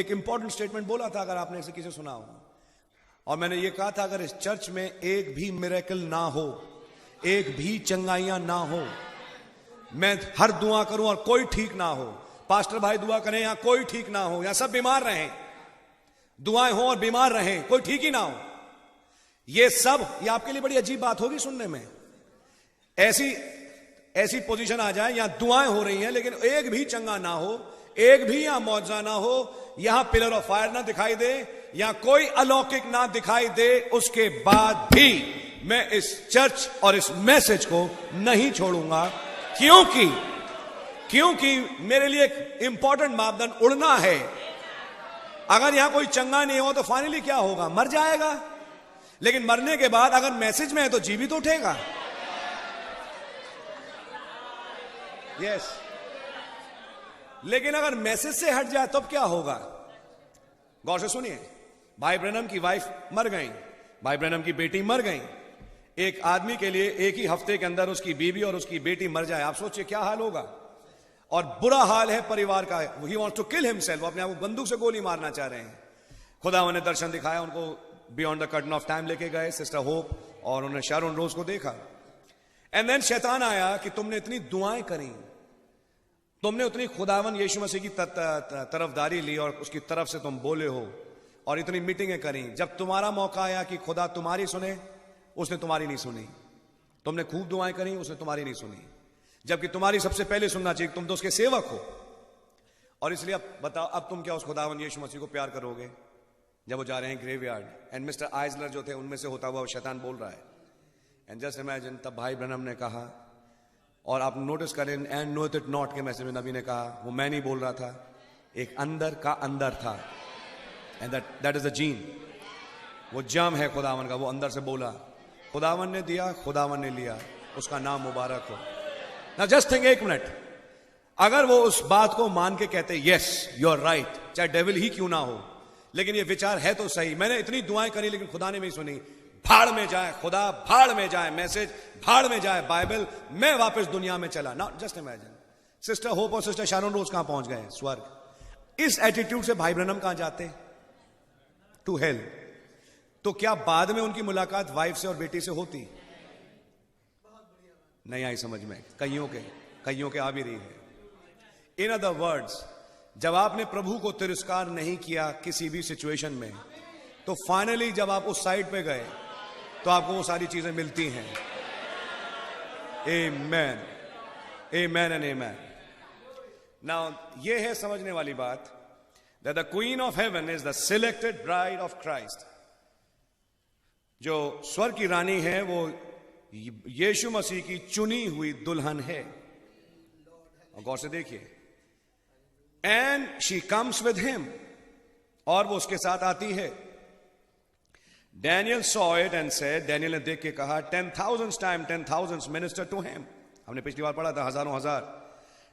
एक important statement बोला था, अगर आपने इसे किसी सुना हो, और मैंने ये कहा था अगर इस चर्च में एक भी मिरेकल ना हो, एक भी चंगाइयां ना हो, मैं हर दुआ करूं और कोई ठीक ना हो, पास्टर भाई दुआ करें यहां कोई ठीक ना हो, यहां सब बीमार रहें, दुआएं हो और बीमार रहें, कोई ठीक ही ना हो, ये आपके लिए बड़ी अजीब बात होगी सुनने में। ऐसी पोजीशन आ जाए, यहां दुआएं हो रही हैं लेकिन एक भी चंगा ना हो, एक भी यहां मौजजा ना हो, यहां पिलर ऑफ फायर ना दिखाई दे, यहां कोई अलौकिक ना दिखाई दे, उसके बाद भी मैं इस चर्च और इस मैसेज को नहीं छोड़ूंगा, क्योंकि मेरे लिए एक इंपॉर्टेंट मापदंड उड़ना है। अगर यहां कोई चंगा नहीं हो तो फाइनली क्या होगा, मर जाएगा, लेकिन मरने के बाद अगर मैसेज में है तो जीवित उठेगा। यस, लेकिन अगर मैसेज से हट जाए तब क्या होगा? गौर से सुनिए, भाई ब्रैनम की वाइफ मर गई, भाई ब्रैनम की बेटी मर गई। एक आदमी के लिए एक ही हफ्ते के अंदर उसकी बीवी और उसकी बेटी मर जाए, आप सोचिए क्या हाल होगा। और बुरा हाल है परिवार का, he wants to kill himself, अपने आप को बंदूक से गोली मारना चाह रहे हैं। खुदा ने दर्शन दिखाया, उनको beyond the curtain of time लेके गए सिस्टर होप, और उन्होंने शारोन रोज को देखा। एंड देन शैतान आया कि तुमने इतनी दुआएं करी, तुमने उतनी खुदावन यीशु मसीह की तरफदारी ली और उसकी तरफ से तुम बोले हो, और इतनी मीटिंगें करी, जब तुम्हारा मौका आया कि खुदा तुम्हारी सुने, उसने तुम्हारी नहीं सुनी। तुमने खूब दुआएं करी, उसने तुम्हारी नहीं सुनी, जबकि तुम्हारी सबसे पहले सुनना चाहिए, तुम तो उसके सेवक हो। और इसलिए अब बताओ, अब तुम क्या उस खुदावन यीशु मसीह को प्यार करोगे जब वो जा रहे हैं ग्रेवयार्ड? एंड मिस्टर आइजलर जो थे, उनमें से होता हुआ शैतान बोल रहा है। एंड जस्ट इमेजिन, तब भाई ब्रैनम ने कहा, और आप नोटिस करें एंड नो इट नॉट के मैसेज में नबी ने कहा, वो मैं नहीं बोल रहा था, एक अंदर का अंदर था, and that is the gene, वो जम है खुदावन का, वो अंदर से बोला, खुदावन ने दिया, खुदावन ने लिया, उसका नाम मुबारक हो। ना जस्ट थिंक, एक मिनट, अगर वो उस बात को मान के कहते यस यू आर राइट, चाहे डेविल ही क्यों ना हो, लेकिन ये विचार है तो सही, मैंने इतनी दुआएं करी लेकिन खुदा ने नहीं सुनी, भाड़ में जाए खुदा, भाड़ में जाए मैसेज, भाड़ में जाए बाइबल, मैं वापस दुनिया में चला। ना जस्ट इमेजिन, सिस्टर होप और सिस्टर शारोन रोज कहां पहुंच गए? स्वर्ग। इस एटीट्यूड से भाई ब्रैनम कहां जाते? To hell. तो क्या बाद में उनकी मुलाकात वाइफ से और बेटी से होती? नहीं आई समझ में, कईयों के आ भी रही है। इन अदर वर्ड्स, जब आपने प्रभु को तिरस्कार नहीं किया किसी भी सिचुएशन में, तो फाइनली जब आप उस साइड पे गए तो आपको वो सारी चीजें मिलती हैं। आमेन, आमेन एंड आमेन। नाउ ये है समझने वाली बात, that the queen of heaven is the selected bride of Christ. जो स्वर्ग की रानी है वो यीशु मसीह की चुनी हुई दुल्हन है। और गौर से देखिए, and she comes with him, और वो उसके साथ आती है। Daniel saw it and said, Daniel ने देख के कहा, 10,000 टाइम 10,000 मिनिस्टर टू हिम। हमने पिछली बार पढ़ा था हजारों हजार।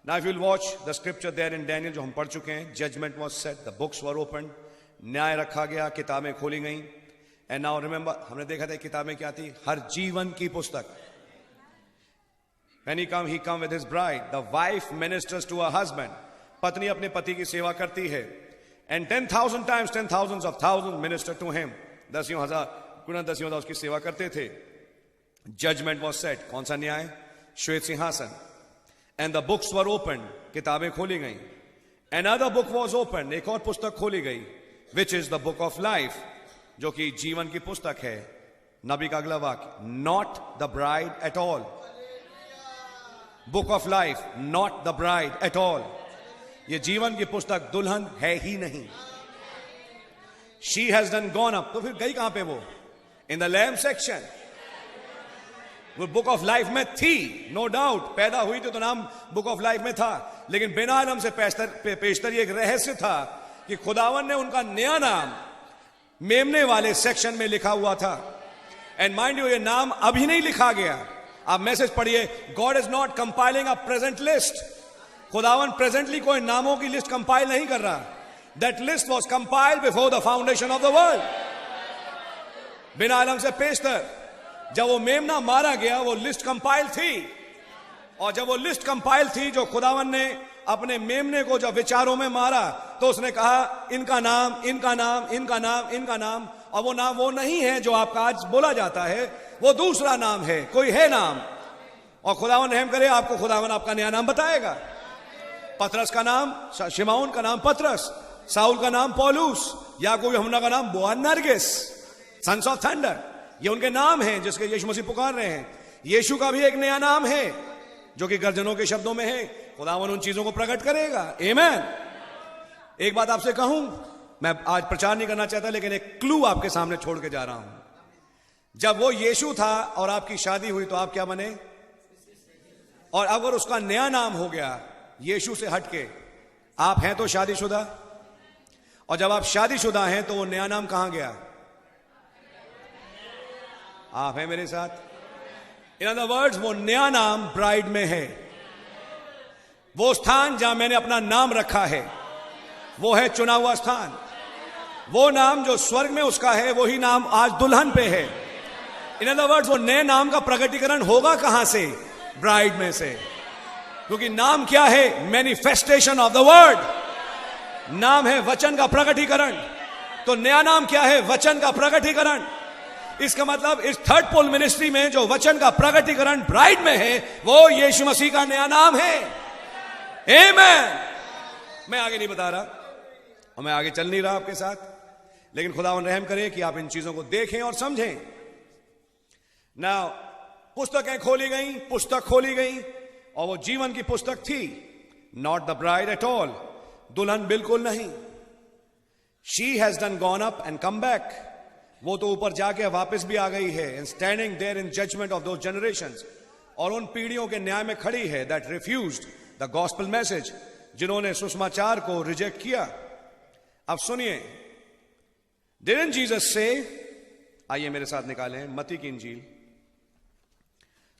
Now if you will watch the scripture there in Daniel, जो हम पढ़ चुके हैं, judgment was set, the books were open, न्याय रखा गया, किताबें खोली गई। एंड नाउ रिमेंबर, हमने देखा था किताबें क्या थी? हर जीवन की पुस्तक। When he come with his bride, the wife ministers to her husband. पत्नी अपने पति की सेवा करती है। And 10,000 times 10,000s of thousands minister to him. 10,000 गुना 10,000 उसकी सेवा करते थे। Judgment was set. कौन सा न्याय? श्वेत सिंहासन। And the books were opened. किताबें खोली गई। Another book was opened. एक और पुस्तक खोली गई, which is the book of life, जो कि जीवन की पुस्तक है। नबी का अगला वाक्य, not the bride at all. Book of life, not the bride at all. ये जीवन की पुस्तक दुल्हन है ही नहीं। She has done gone up. तो फिर गई कहां पे वो? In the lamb section. वो बुक ऑफ लाइफ में थी, नो डाउट। पैदा हुई थी तो नाम बुक ऑफ लाइफ में था, लेकिन बिना आलम से पेशतर ये एक रहस्य था कि खुदावन ने उनका नया नाम मेमने वाले सेक्शन में लिखा हुआ था। एंड माइंड यू, ये नाम अभी नहीं लिखा गया। आप मैसेज पढ़िए, God is not compiling a present list. खुदावन प्रेजेंटली कोई नामों की लिस्ट कंपाइल नहीं कर रहा। That list was compiled before the foundation of the world, बिना आलम से पेशतर। जब वो मेमना मारा गया, वो लिस्ट कंपाइल थी, और जब वो लिस्ट कंपाइल थी जो खुदावन ने अपने मेमने को जब विचारों में मारा तो उसने कहा इनका नाम, इनका नाम, इनका नाम, इनका नाम, और वो नाम वो नहीं है जो आपका आज बोला जाता है, वो दूसरा नाम है, कोई है नाम। और खुदावन रहम करे, आपको खुदावन आपका नया नाम बताएगा। पतरस का नाम, शिमौन का नाम पतरस, साउल का नाम पौलुस, याकूब यूहन्ना का नाम बोअनर्गिस, सन्स ऑफ थंडर, ये उनके नाम हैं जिसके यीशु मसीह पुकार रहे हैं। यीशु का भी एक नया नाम है जो कि गर्जनों के शब्दों में है। खुदावन उन चीजों को प्रकट करेगा। आमीन। एक बात आपसे कहूं, मैं आज प्रचार नहीं करना चाहता, लेकिन एक क्लू आपके सामने छोड़ के जा रहा हूं। जब वो यीशु था और आपकी शादी हुई तो आप क्या बने? और अगर उसका नया नाम हो गया यीशु से हटके, आप हैं तो शादीशुदा, और जब आप शादीशुदा हैं तो वो नया नाम कहां गया? आप हैं मेरे साथ? इन अदर वर्ड्स, वो नया नाम ब्राइड में है। वो स्थान जहां मैंने अपना नाम रखा है वो है चुना हुआ स्थान। वो नाम जो स्वर्ग में उसका है वही नाम आज दुल्हन पे है। इन अदर वर्ड्स, वो नए नाम का प्रकटीकरण होगा कहां से? ब्राइड में से। क्योंकि नाम क्या है? Manifestation of the word. नाम है वचन का प्रकटीकरण। तो नया नाम क्या है? वचन का प्रकटीकरण। इसका मतलब इस थर्ड पोल मिनिस्ट्री में जो वचन का प्रकटीकरण ब्राइड में है वो यीशु मसीह का नया नाम है। आमीन। मैं आगे नहीं बता रहा और मैं आगे चल नहीं रहा आपके साथ, लेकिन खुदावन रहम करे कि आप इन चीजों को देखें और समझें ना। पुस्तकें खोली गई, पुस्तक खोली गई, और वो जीवन की पुस्तक थी। Not the bride at all, दुल्हन बिल्कुल नहीं। She has done gone up and come back, वो तो ऊपर जाके वापस भी आ गई है। And standing there in judgment of those generations, और उन पीढ़ियों के न्याय में खड़ी है that refused the gospel message, जिन्होंने सुसमाचार को रिजेक्ट किया। अब सुनिए, डिडंट जीसस से, आइए मेरे साथ निकालें मत्ती की इंजील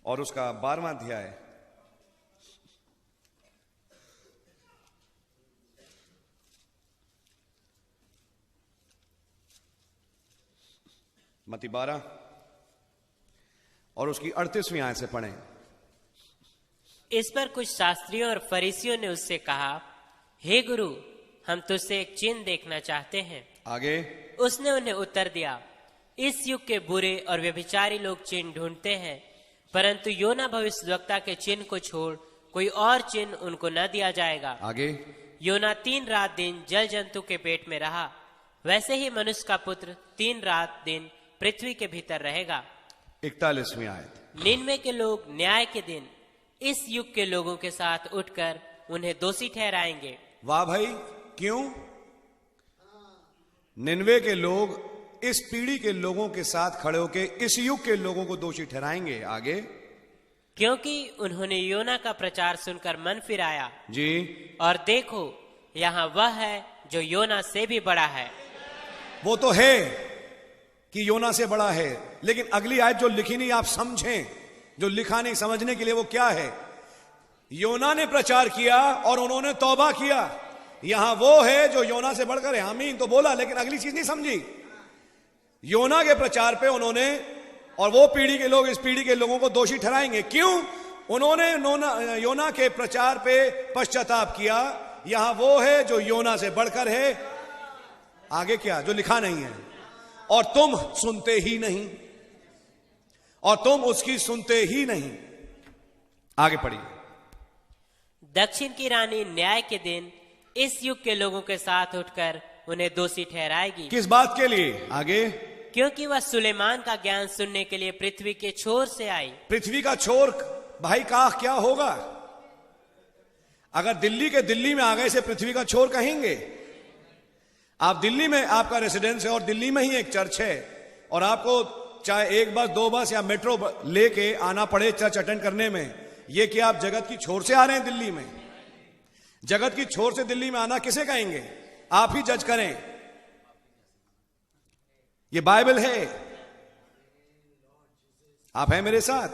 और उसका 12वां अध्याय, मत्ती 12 और उसकी 38वीं आयत से पढ़ें। इस पर कुछ शास्त्रियों और फरीसियों ने उससे कहा, हे गुरु, हम तुझसे एक चिन्ह देखना चाहते हैं। आगे उसने उन्हें उत्तर दिया, इस युग के बुरे और व्यभिचारी लोग चिन्ह ढूंढते हैं, परंतु योना भविष्यद्वक्ता के चिन्ह को छोड़ कोई और चिन्ह उनको न दिया जाएगा। आगे, योना 3 रात दिन जल जंतु के पेट में रहा, वैसे ही मनुष्य का पुत्र 3 रात दिन पृथ्वी के भीतर रहेगा। 41वीं आयत, निन्वे के लोग न्याय के दिन इस युग के लोगों के साथ उठकर उन्हें दोषी ठहराएंगे। वाह भाई, क्यों? निन्वे के लोग इस पीढ़ी के लोगों के साथ खड़े होकर इस युग के लोगों को दोषी ठहराएंगे। आगे, क्योंकि उन्होंने योना का प्रचार सुनकर मन फिराया जी, और देखो यहाँ वह है जो योना से भी बड़ा है। वो तो है कि योना से बड़ा है, लेकिन अगली आयत जो लिखी नहीं, आप समझें, जो लिखा नहीं समझने के लिए वो क्या है? योना ने प्रचार किया और उन्होंने तौबा किया। यहां वो है जो योना से बढ़कर है। आमीन तो बोला, लेकिन अगली चीज नहीं समझी। योना के प्रचार पे उन्होंने, और वो पीढ़ी के लोग इस पीढ़ी के लोगों को दोषी ठहराएंगे। क्यों? उन्होंने योना के प्रचार पे पश्चाताप किया। यहां वो है जो योना से बढ़कर है। आगे क्या? जो लिखा नहीं है। और तुम सुनते ही नहीं, और तुम उसकी सुनते ही नहीं। आगे पढ़िए। दक्षिण की रानी न्याय के दिन इस युग के लोगों के साथ उठकर उन्हें दोषी ठहराएगी। किस बात के लिए? आगे, क्योंकि वह सुलेमान का ज्ञान सुनने के लिए पृथ्वी के छोर से आई। पृथ्वी का छोर भाई का क्या होगा? अगर दिल्ली के दिल्ली में आ गए इसे पृथ्वी का छोर कहेंगे? आप दिल्ली में आपका रेसिडेंस है और दिल्ली में ही एक चर्च है, और आपको चाहे 1 बस 2 बस या मेट्रो लेके आना पड़े चर्च अटेंड करने में, ये क्या आप जगत की छोर से आ रहे हैं दिल्ली में? जगत की छोर से दिल्ली में आना किसे कहेंगे? आप ही जज करें। ये बाइबल है। आप हैं मेरे साथ?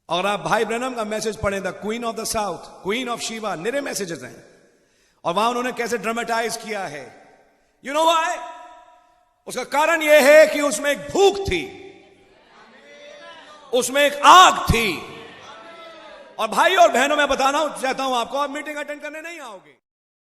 और आप भाई ब्रैनम का मैसेज पढ़ें, the queen of the south, queen of Shiva, निरे मैसेजेस हैं, और वहां उन्होंने कैसे ड्रामेटाइज किया है। You know why? उसका कारण यह है कि उसमें एक भूख थी, उसमें एक आग थी, और भाई और बहनों, मैं बताना चाहता हूं आपको, आप मीटिंग अटेंड करने नहीं आओगे।